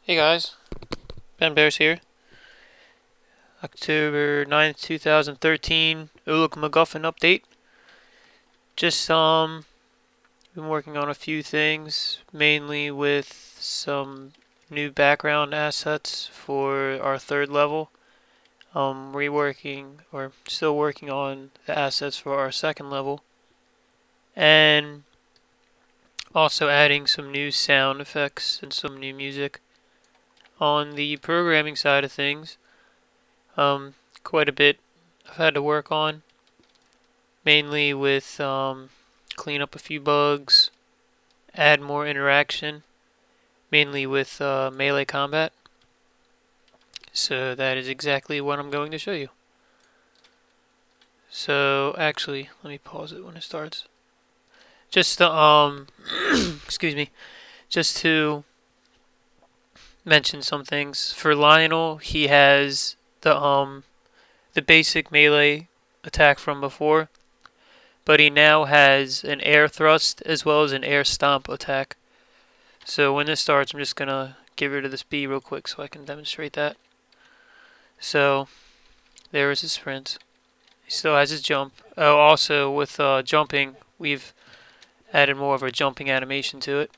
Hey guys, Ben Bears here. October 9th, 2013, OLAM MacGuffin update. Just been working on a few things, mainly with some new background assets for our third level. Reworking or still working on the assets for our second level, and also adding some new sound effects and some new music. On the programming side of things, um, quite a bit I've had to work on, mainly with clean up a few bugs, add more interaction, mainly with melee combat. So that is exactly what I'm going to show you. So actually, let me pause it when it starts. Just to, excuse me, just to mention some things. For Lionel, he has the basic melee attack from before, but he now has an air thrust as well as an air stomp attack. So when this starts, I'm just going to get rid of this B real quick so I can demonstrate that. So there is his sprint. He still has his jump. Oh, also with jumping, we've added more of a jumping animation to it,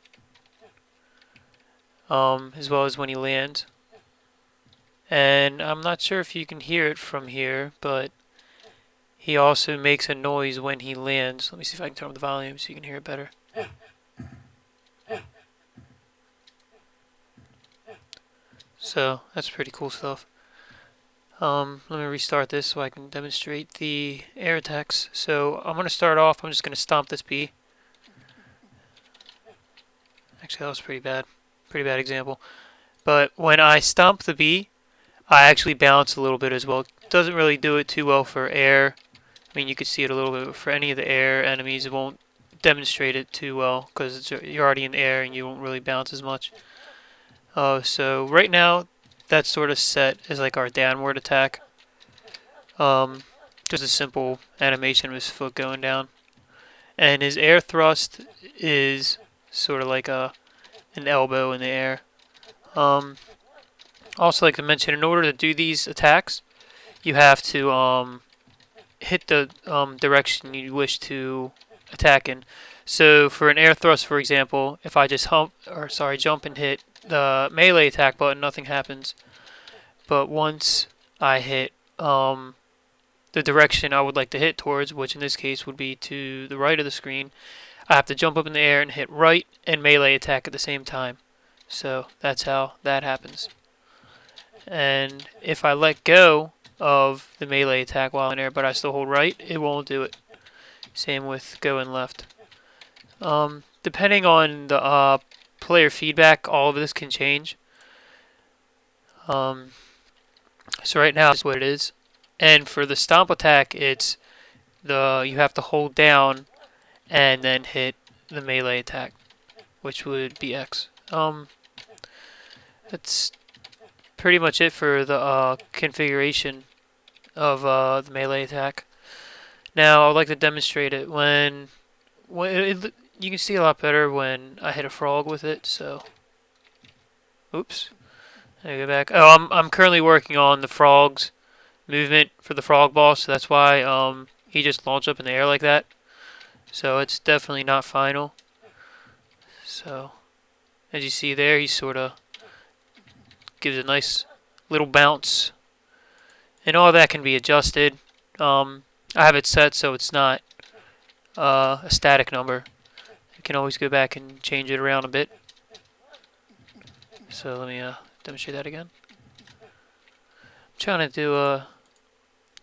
as well as when he lands. And I'm not sure if you can hear it from here, but he also makes a noise when he lands. Let me see if I can turn up the volume so you can hear it better. So that's pretty cool stuff. Let me restart this so I can demonstrate the air attacks. So I'm going to start off, I'm just going to stomp this bee. Actually, that was pretty bad. Pretty bad example. But when I stomp the bee, I actually bounce a little bit as well. It doesn't really do it too well for air. I mean, you could see it a little bit, but for any of the air enemies, it won't demonstrate it too well because you're already in air and you won't really bounce as much. So right now, that's sort of set as like our downward attack. Just a simple animation of his foot going down. And his air thrust is sort of like an elbow in the air. Also, like to mention, in order to do these attacks, you have to hit the direction you wish to attack in. So for an air thrust, for example, if I just jump and hit the melee attack button, nothing happens. But once I hit the direction I would like to hit towards, which in this case would be to the right of the screen, I have to jump up in the air and hit right and melee attack at the same time. So that's how that happens. And if I let go of the melee attack while in air, but I still hold right, it won't do it. Same with go and left. Depending on the player feedback, all of this can change. So right now, that's what it is. And for the stomp attack, it's you have to hold down and then hit the melee attack, which would be X. That's pretty much it for the configuration of the melee attack. Now I'd like to demonstrate it when you can see a lot better when I hit a frog with it. So, oops, I go back. Oh, I'm currently working on the frog's movement for the frog boss, so that's why he just launched up in the air like that. So it's definitely not final. So as you see there, he sort of gives a nice little bounce, and all that can be adjusted. I have it set so it's not a static number. You can always go back and change it around a bit. So let me demonstrate that again. I'm trying to do a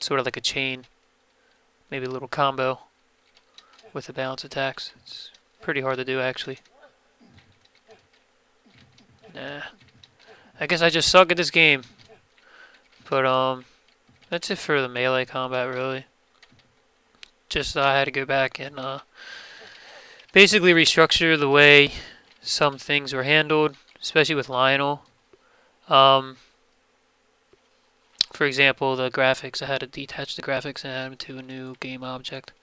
sort of like a chain, maybe a little combo with the bounce attacks. It's pretty hard to do actually. Nah, I guess I just suck at this game. But that's it for the melee combat really. Just I had to go back and basically restructure the way some things were handled, especially with Lionel. For example, the graphics, I had to detach the graphics and add them to a new game object.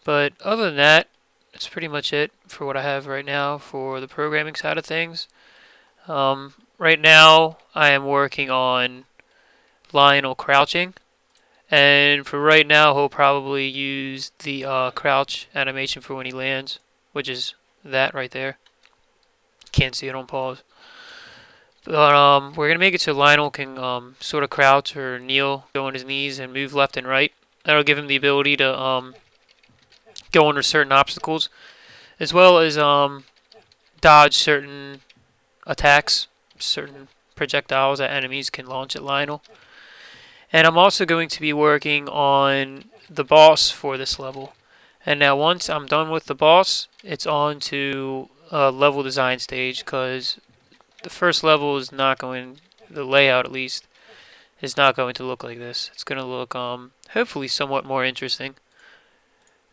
But other than that, that's pretty much it for what I have right now for the programming side of things. right now I am working on Lionel crouching. And for right now, he'll probably use the crouch animation for when he lands, which is that right there. Can't see it on pause. But we're gonna make it so Lionel can sort of crouch or kneel, go on his knees, and move left and right. That'll give him the ability to go under certain obstacles, as well as dodge certain attacks, certain projectiles that enemies can launch at Lionel. And I'm also going to be working on the boss for this level. And now once I'm done with the boss, it's on to level design stage, because the first level is not going, the layout at least, is not going to look like this. It's going to look hopefully somewhat more interesting.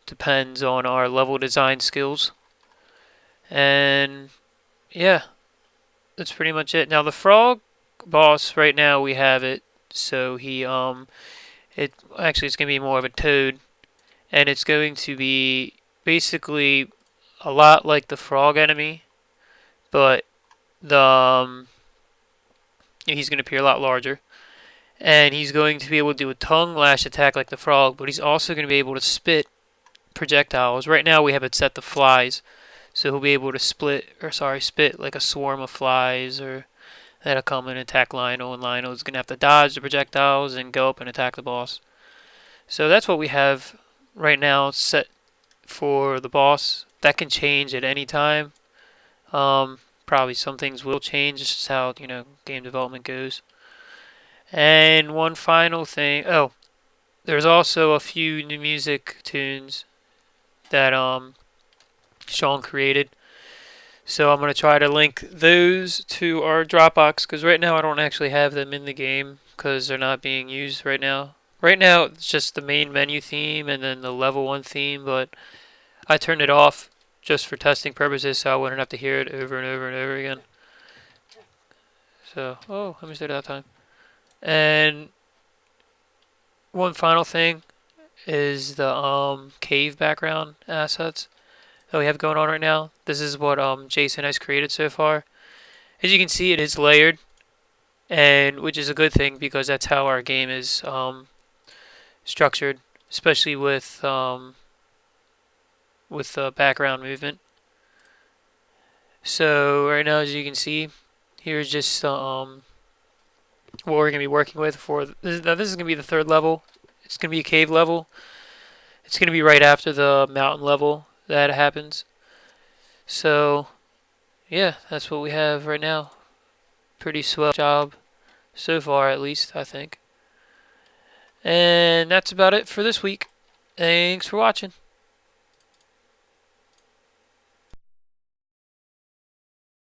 Depends on our level design skills. And yeah, that's pretty much it. Now the frog boss right now we have it so it's going to be more of a toad, and it's going to be basically a lot like the frog enemy, but the he's going to appear a lot larger, and he's going to be able to do a tongue lash attack like the frog, but he's also going to be able to spit projectiles. Right now we have it set to flies, so he'll be able to spit like a swarm of flies, or that'll come and attack Lionel, and Lionel's going to have to dodge the projectiles and go up and attack the boss. So that's what we have right now set for the boss. That can change at any time. Probably some things will change, just how game development goes. And one final thing. Oh, there's also a few new music tunes that Sean created. So I'm going to try to link those to our Dropbox, because right now I don't actually have them in the game because they're not being used right now. Right now it's just the main menu theme and then the level 1 theme, but I turned it off just for testing purposes so I wouldn't have to hear it over and over and over again. So, oh, let me say that time. And one final thing is the cave background assets that we have going on right now. This is what Jason has created so far. As you can see, it is layered, and which is a good thing because that's how our game is structured, especially with background movement. So right now, as you can see, here's just what we're going to be working with for this. Now this is going to be the third level. It's going to be a cave level. It's going to be right after the mountain level that happens. So yeah, that's what we have right now. Pretty swell job so far, at least, I think. And that's about it for this week. Thanks for watching.